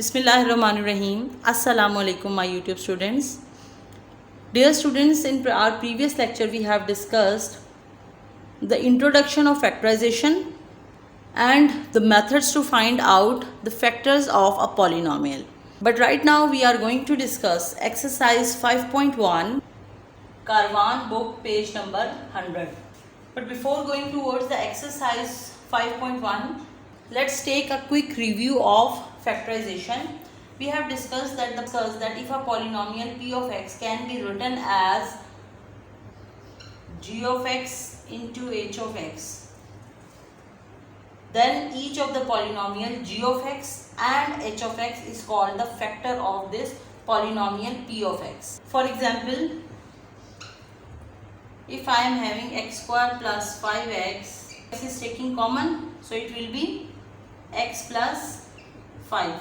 Bismillahirrahmanirrahim. Assalamu alaikum, my YouTube students. Dear students, in our previous lecture we have discussed the introduction of factorization and the methods to find out the factors of a polynomial. But right now we are going to discuss exercise 5.1, Karwan book, page number 100. But before going towards the exercise 5.1, let's take a quick review of factorization. We have discussed that if a polynomial p of x can be written as g of x into h of x, then each of the polynomial g of x and h of x is called the factor of this polynomial p of x. For example, if I am having x square plus 5x, x is taking common, so it will be x plus 5.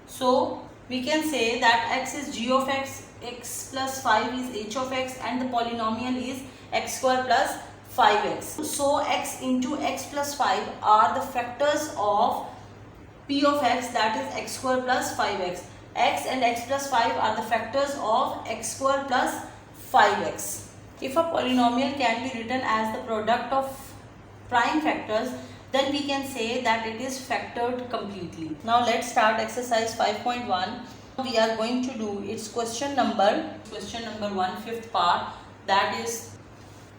So we can say that x is g of x, x plus 5 is h of x, and the polynomial is x square plus 5x. So x into x plus 5 are the factors of p of x, that is x square plus 5x. X and x plus 5 are the factors of x square plus 5x. If a polynomial can be written as the product of prime factors, then we can say that it is factored completely. Now let's start exercise 5.1. We are going to do its question number 1, fifth part. That is,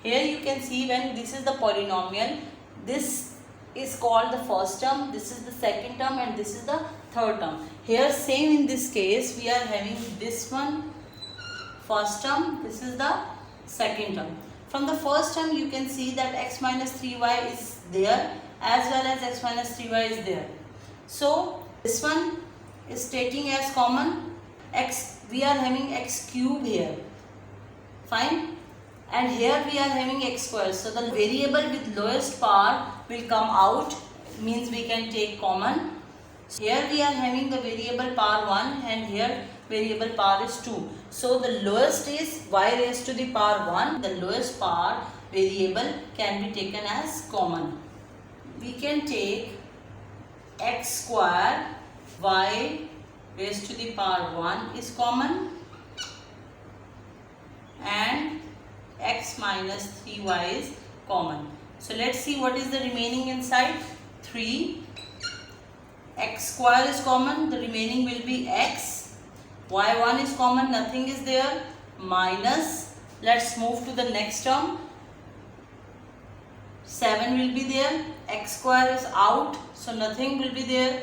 here you can see when this is the polynomial, this is called the first term, this is the second term, and this is the third term. Here same in this case, we are having this one first term, this is the second term. From the first term you can see that x minus 3y is there, as well as x minus 3y is there. So this one is taking as common x, we are having x cube here, fine, and here we are having x square. So the variable with lowest power will come out, means we can take common. Here we are having the variable power 1 and here variable power is 2. So the lowest is y raised to the power 1, the lowest power variable can be taken as common. We can take x square y raised to the power 1 is common, and x minus 3y is common. So let's see what is the remaining inside. 3, x square is common, the remaining will be x, y1 is common, nothing is there, minus, let's move to the next term, 7 will be there, x square is out, so nothing will be there,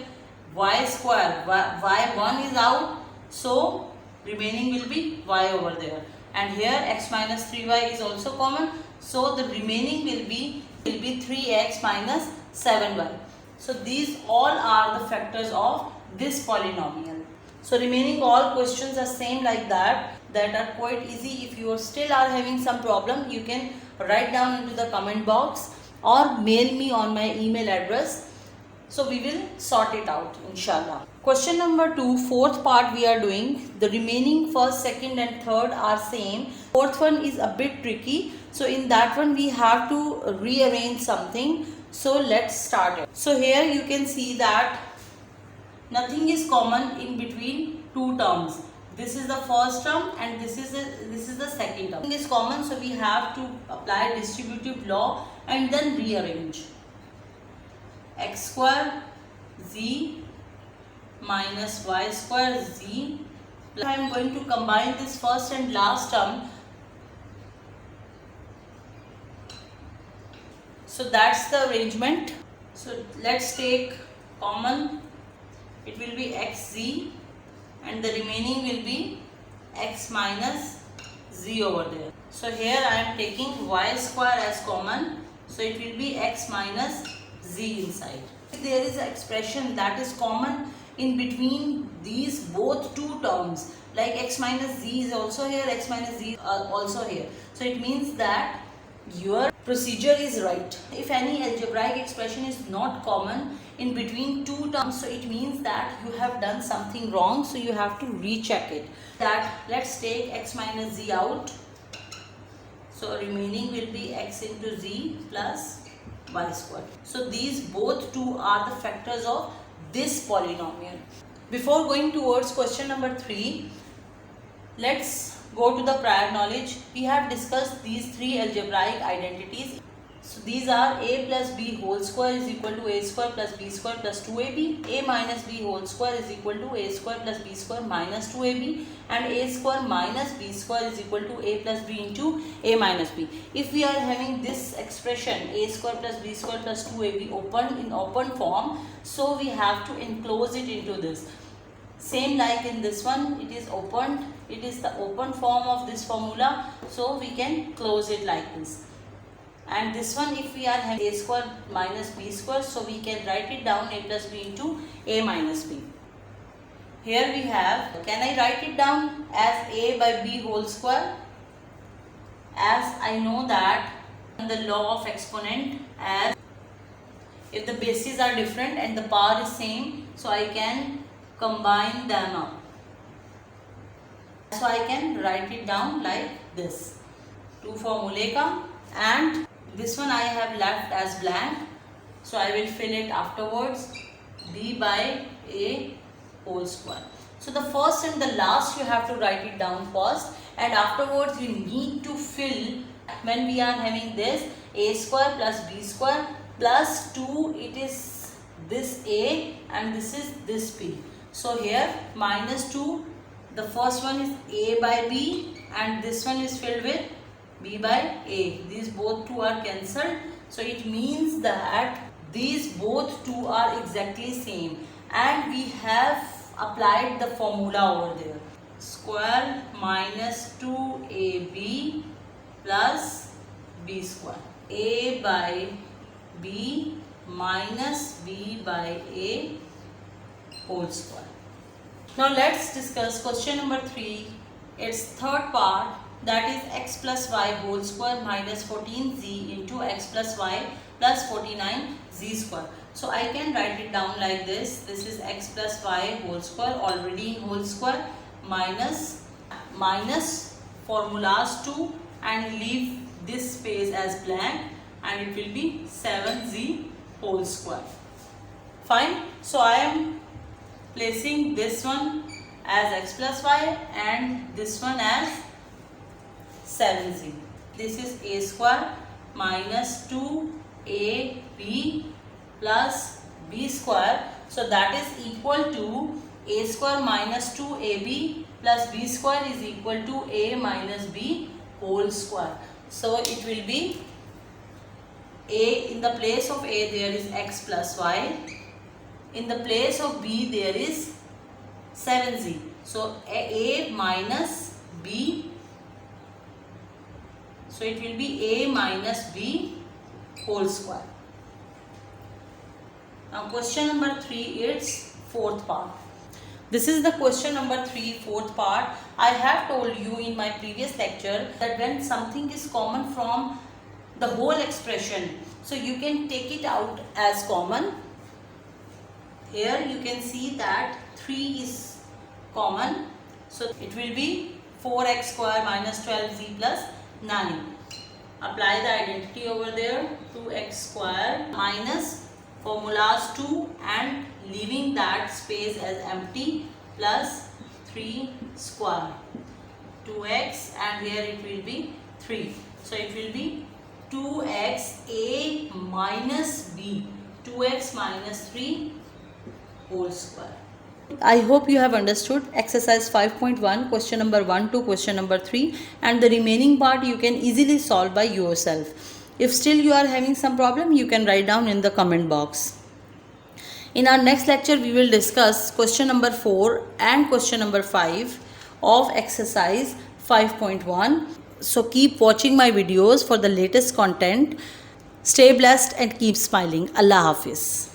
y square, y1 is out, so remaining will be y over there, and here x minus 3y is also common, so the remaining will be 3x minus 7y. So these all are the factors of this polynomial. So remaining all questions are same like that are quite easy. If you still are having some problem, you can write down into the comment box or mail me on my email address. So we will sort it out, inshallah. Question number 2, fourth part we are doing. The remaining first, second and third are same. Fourth one is a bit tricky. So in that one we have to rearrange something. So let's start it. So here you can see that nothing is common in between two terms. This is the first term and this is the second term. Nothing is common, so we have to apply distributive law and then rearrange. X square z minus y square z. I am going to combine this first and last term. So that's the arrangement. So let's take common. It will be xz and the remaining will be x minus z over there. So here I am taking y square as common. So it will be x minus z inside. If there is an expression that is common in between these both two terms, like x minus z is also here, x minus z also here. So it means that your procedure is right. If any algebraic expression is not common in between two terms, so it means that you have done something wrong, so you have to recheck it. That let's take x minus z out, so remaining will be x into z plus y square. So these both two are the factors of this polynomial. Before going towards question number 3, let's go to the prior knowledge. We have discussed these three algebraic identities. So these are a plus b whole square is equal to a square plus b square plus 2ab, a minus b whole square is equal to a square plus b square minus 2ab, and a square minus b square is equal to a plus b into a minus b. If we are having this expression a square plus b square plus 2ab in open form, so we have to enclose it into this. Same like in this one, it is opened, it is the open form of this formula, so we can close it like this. And this one, if we are having a square minus b square, so we can write it down a plus b into a minus b. Here we have, can I write it down as a by b whole square? As I know that in the law of exponent, as if the bases are different and the power is same, so I can combine them up. So I can write it down like this. 2 formulae ka, and this one I have left as blank, so I will fill it afterwards. B by a whole square. So the first and the last you have to write it down first, and afterwards you need to fill. When we are having this a square plus b square plus 2, it is this a and this is this b. So here minus 2, the first one is a by b and this one is filled with b by a. These both two are cancelled. So it means that these both two are exactly same, and we have applied the formula over there. Square minus 2ab plus b square. A by b minus b by a whole square. Now let's discuss question number 3, its third part, that is x plus y whole square minus 14z into x plus y plus 49z square. So I can write it down like this. This is x plus y whole square, already in whole square, minus formulas 2 and leave this space as blank, and it will be 7z whole square. Fine. So I am placing this one as x plus y and this one as 7z. This is a square minus 2ab plus b square. So that is equal to a square minus 2ab plus b square is equal to a minus b whole square. So it will be a, in the place of a there is x plus y. In the place of b there is 7z. So a minus b. So it will be a minus b whole square. Now question number 3, its fourth part. This is the question number 3, fourth part. I have told you in my previous lecture that when something is common from the whole expression, so you can take it out as common. Here you can see that 3 is common. So it will be 4x square minus 12z plus 9. Apply the identity over there. 2x square minus formulas 2 and leaving that space as empty plus 3 square. 2x and here it will be 3. So it will be 2x a minus b. 2x minus 3 whole square. I hope you have understood exercise 5.1 question number 1 to question number 3, and the remaining part you can easily solve by yourself. If still you are having some problem, you can write down in the comment box. In our next lecture we will discuss question number 4 and question number 5 of exercise 5.1. So keep watching my videos for the latest content. Stay blessed and keep smiling. Allah Hafiz.